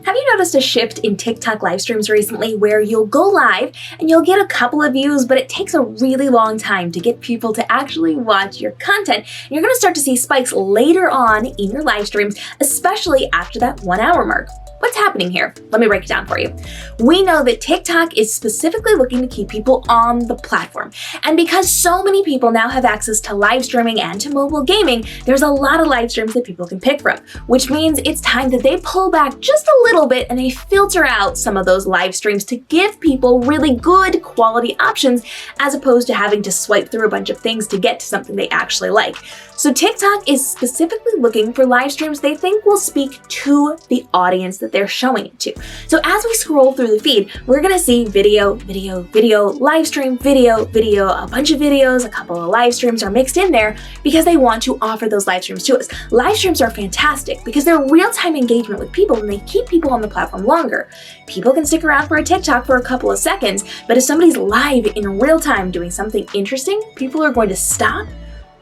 Have you noticed a shift in TikTok live streams recently where you'll go live and you'll get a couple of views, but it takes a really long time to get people to actually watch your content? And you're going to start to see spikes later on in your live streams, especially after that 1 hour mark. What's happening here? Let me break it down for you. We know that TikTok is specifically looking to keep people on the platform. And because so many people now have access to live streaming and to mobile gaming, there's a lot of live streams that people can pick from, which means it's time that they pull back just a little bit and they filter out some of those live streams to give people really good quality options, as opposed to having to swipe through a bunch of things to get to something they actually like. So TikTok is specifically looking for live streams they think will speak to the audience that they're showing it to. So as we scroll through the feed, we're gonna see video, live stream, video, a bunch of videos, a couple of live streams are mixed in there because they want to offer those live streams to us. Live streams are fantastic because they're real-time engagement with people and they keep people on the platform longer. People can stick around for a TikTok for a couple of seconds, but if somebody's live in real time doing something interesting, people are going to stop,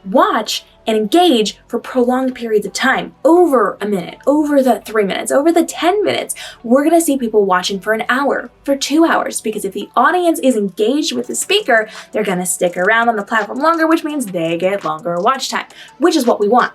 watch, and engage for prolonged periods of time, over a minute, over the 3 minutes, over the 10 minutes. We're gonna see people watching for an hour, for 2 hours, because if the audience is engaged with the speaker, they're gonna stick around on the platform longer, which means they get longer watch time, which is what we want.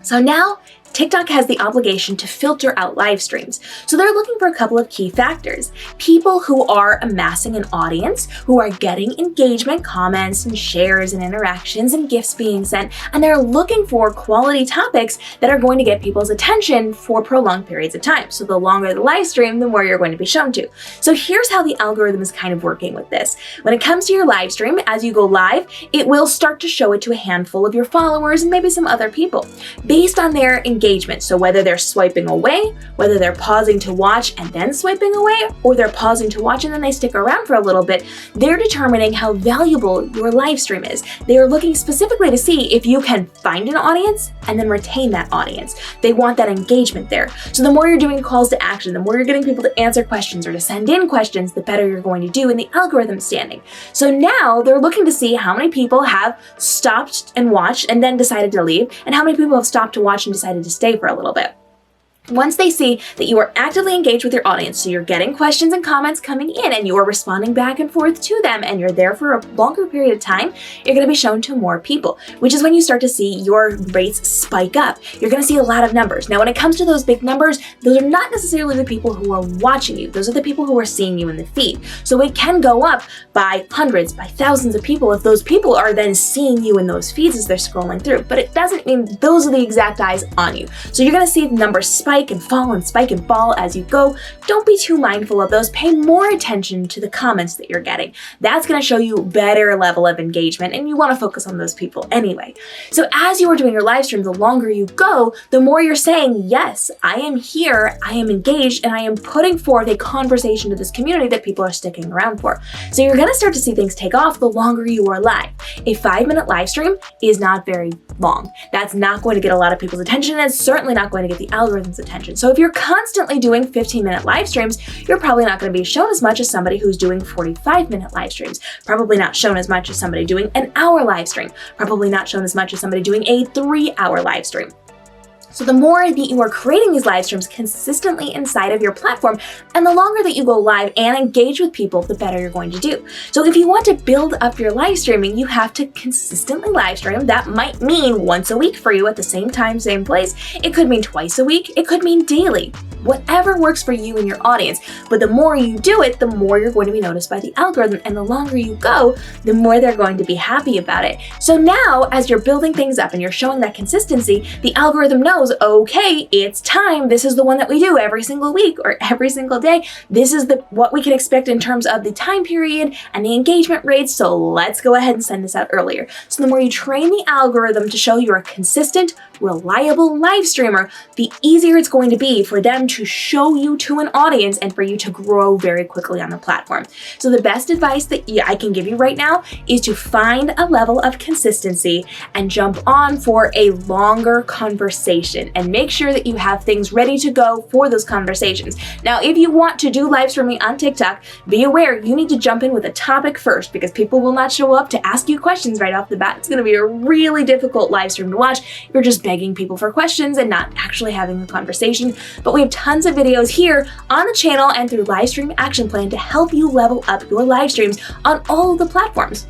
So now, TikTok has the obligation to filter out live streams. So they're looking for a couple of key factors. People who are amassing an audience, who are getting engagement, comments, and shares, and interactions, and gifts being sent, and they're looking for quality topics that are going to get people's attention for prolonged periods of time. So the longer the live stream, the more you're going to be shown to. So here's how the algorithm is kind of working with this. When it comes to your live stream, as you go live, it will start to show it to a handful of your followers and maybe some other people, based on their engagement. So whether they're swiping away, whether they're pausing to watch and then swiping away, or they're pausing to watch and then they stick around for a little bit, they're determining how valuable your live stream is. They are looking specifically to see if you can find an audience and then retain that audience. They want that engagement there. So the more you're doing calls to action, the more you're getting people to answer questions or to send in questions, the better you're going to do in the algorithm standing. So now they're looking to see how many people have stopped and watched and then decided to leave, and how many people have stopped to watch and decided to stay for a little bit. Once they see that you are actively engaged with your audience, so you're getting questions and comments coming in and you are responding back and forth to them and you're there for a longer period of time, you're going to be shown to more people, which is when you start to see your rates spike up. You're going to see a lot of numbers. Now, when it comes to those big numbers, those are not necessarily the people who are watching you. Those are the people who are seeing you in the feed. So it can go up by hundreds, by thousands of people if those people are then seeing you in those feeds as they're scrolling through. But it doesn't mean those are the exact eyes on you. So you're going to see the numbers spike and fall and spike and fall as you go. Don't be too mindful of those. Pay more attention to the comments that you're getting. That's going to show you a better level of engagement, and you want to focus on those people anyway. So as you are doing your live stream, the longer you go, the more you're saying, yes, I am here, I am engaged, and I am putting forth a conversation to this community that people are sticking around for. So you're going to start to see things take off the longer you are live. A 5-minute live stream is not very long. That's not going to get a lot of people's attention, and it's certainly not going to get the algorithm's attention. So if you're constantly doing 15-minute live streams, you're probably not going to be shown as much as somebody who's doing 45-minute live streams. Probably not shown as much as somebody doing an hour live stream. Probably not shown as much as somebody doing a 3-hour live stream. So the more that you are creating these live streams consistently inside of your platform, and the longer that you go live and engage with people, the better you're going to do. So if you want to build up your live streaming, you have to consistently live stream. That might mean once a week for you at the same time, same place. It could mean twice a week. It could mean daily. Whatever works for you and your audience. But the more you do it, the more you're going to be noticed by the algorithm. And the longer you go, the more they're going to be happy about it. So now, as you're building things up and you're showing that consistency, the algorithm knows, okay, it's time. This is the one that we do every single week or every single day. This is what we can expect in terms of the time period and the engagement rates. So let's go ahead and send this out earlier. So the more you train the algorithm to show you're a consistent, reliable live streamer, the easier it's going to be for them to show you to an audience and for you to grow very quickly on the platform. So the best advice that I can give you right now is to find a level of consistency and jump on for a longer conversation and make sure that you have things ready to go for those conversations. Now, if you want to do live streaming on TikTok, be aware you need to jump in with a topic first because people will not show up to ask you questions right off the bat. It's going to be a really difficult live stream to watch if you're just begging people for questions and not actually having a conversation. But we have tons of videos here on the channel and through Livestream Action Plan to help you level up your live streams on all of the platforms.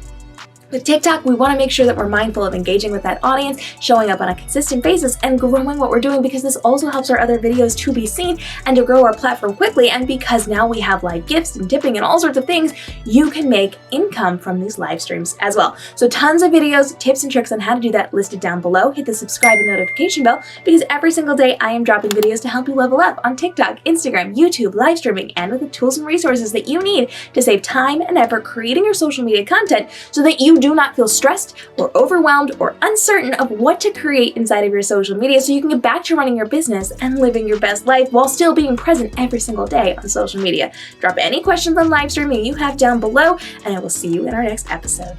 With TikTok, we want to make sure that we're mindful of engaging with that audience, showing up on a consistent basis, and growing what we're doing, because this also helps our other videos to be seen and to grow our platform quickly. And because now we have live gifts and tipping and all sorts of things, you can make income from these live streams as well. So tons of videos, tips, and tricks on how to do that listed down below. Hit the subscribe and notification bell, because every single day I am dropping videos to help you level up on TikTok, Instagram, YouTube, live streaming, and with the tools and resources that you need to save time and effort creating your social media content so that you do not feel stressed or overwhelmed or uncertain of what to create inside of your social media, so you can get back to running your business and living your best life while still being present every single day on social media. Drop any questions on live streaming you have down below, and I will see you in our next episode.